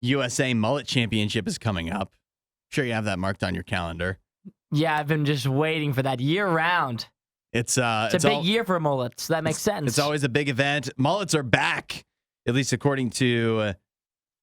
USA Mullet Championship is coming up. Sure you have that marked on your calendar. Yeah, I've been just waiting for that year round. It's a big year for mullets. So that makes sense. It's always a big event. Mullets are back, at least according to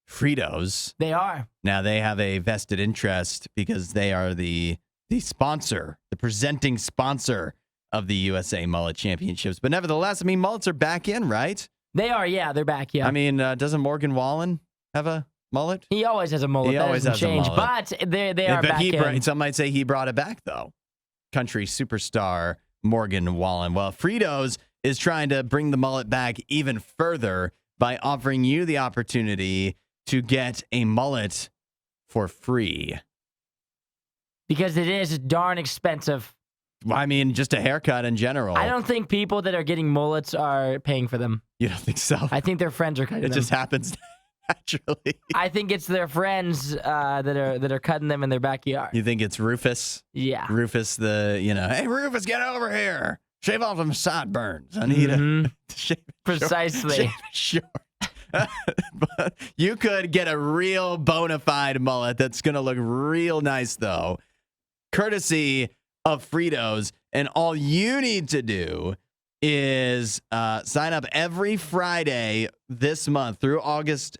Fritos. They are. Now they have a vested interest because they are the sponsor, the presenting sponsor of the USA Mullet Championships. But nevertheless, I mean, mullets are back in, right? They are, yeah. They're back, yeah. I mean, doesn't Morgan Wallen have a mullet? He always has a mullet. He always has a mullet. But they are back in. Some might say he brought it back, though. Country superstar Morgan Wallen. Well, Fritos is trying to bring the mullet back even further by offering you the opportunity to get a mullet for free. Because it is darn expensive. Well, I mean, just a haircut in general. I don't think people that are getting mullets are paying for them. You don't think so? I think their friends are cutting them. It just happens naturally. I think it's their friends that are cutting them in their backyard. You think it's Rufus? Yeah. Rufus, hey, Rufus, get over here. Shave off them sideburns. I need to shave it Precisely. Shave it short. But you could get a real bona fide mullet that's going to look real nice, though, courtesy of Fritos. And all you need to do is sign up every Friday this month through August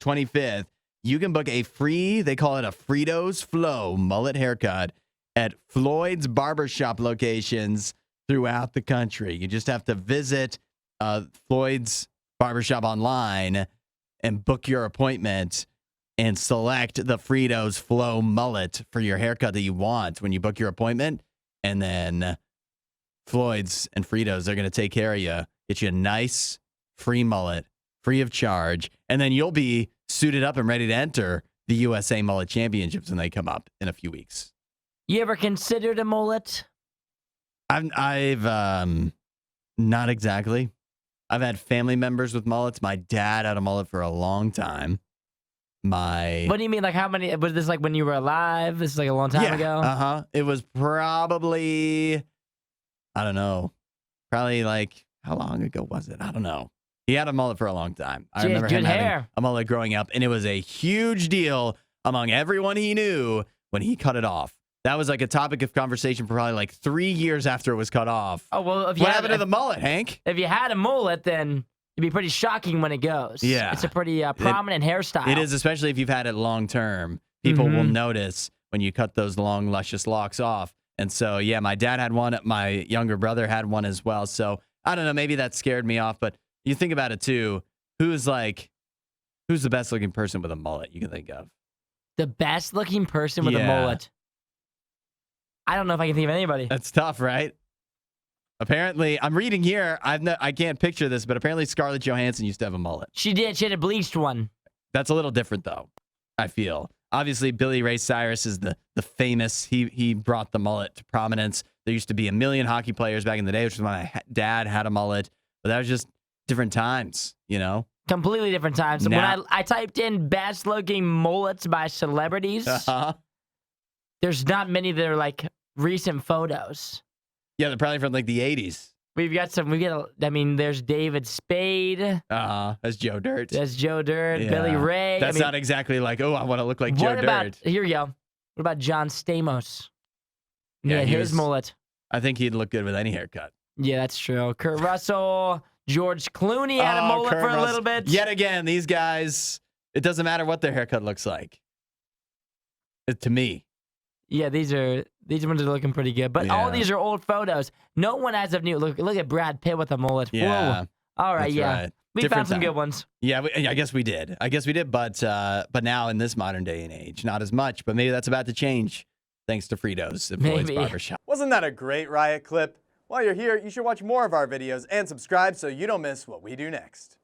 25th. You can book a free, they call it a Fritos Flow mullet haircut at Floyd's barbershop locations throughout the country. You just have to visit Floyd's barbershop online and book your appointment and select the Fritos Flow mullet for your haircut that you want when you book your appointment. And then Floyd's and Fritos, they're going to take care of you, get you a nice free mullet, free of charge. And then you'll be suited up and ready to enter the USA Mullet Championships when they come up in a few weeks. You ever considered a mullet? I've not exactly. I've had family members with mullets. My dad had a mullet for a long time. What do you mean? Like how many? Was this like when you were alive? This is like a long time ago? Uh-huh. It was probably, I don't know. Probably like, how long ago was it? I don't know. He had a mullet for a long time. I remember him having a mullet growing up, and it was a huge deal among everyone he knew when he cut it off. That was like a topic of conversation for probably like 3 years after it was cut off. Oh, well, what happened to the mullet, Hank? If you had a mullet, then it'd be pretty shocking when it goes. Yeah. It's a pretty prominent hairstyle. It is, especially if you've had it long term. People will notice when you cut those long, luscious locks off. And so, yeah, my dad had one. My younger brother had one as well. So, I don't know. Maybe that scared me off. But you think about it, too. Who's the best looking person with a mullet you can think of? The best looking person with a mullet? I don't know if I can think of anybody. That's tough, right? Apparently, I'm reading here. I can't picture this, but apparently Scarlett Johansson used to have a mullet. She did. She had a bleached one. That's a little different, though, I feel. Obviously, Billy Ray Cyrus is the famous. He brought the mullet to prominence. There used to be a million hockey players back in the day, which is why my dad had a mullet. But that was just different times, you know? Completely different times. Now, when I typed in best looking mullets by celebrities, there's not many that are like recent photos. Yeah, they're probably from like the 80s. There's David Spade. That's Joe Dirt. That's Joe Dirt. Yeah. Billy Ray. That's not exactly like, oh, I want to look like Joe Dirt. Here we go. What about John Stamos? Yeah, his mullet. I think he'd look good with any haircut. Yeah, that's true. Kurt Russell, George Clooney had a mullet for a little bit. Yet again, these guys, it doesn't matter what their haircut looks like. To me. Yeah, these ones are looking pretty good. But all these are old photos. No one as of new. Look at Brad Pitt with a mullet. Yeah. Whoa. All right, Right. We found some good ones. Yeah, I guess we did. But now in this modern day and age, not as much. But maybe that's about to change thanks to Fritos at Floyd's Barbershop. Wasn't that a great Riot clip? While you're here, you should watch more of our videos and subscribe so you don't miss what we do next.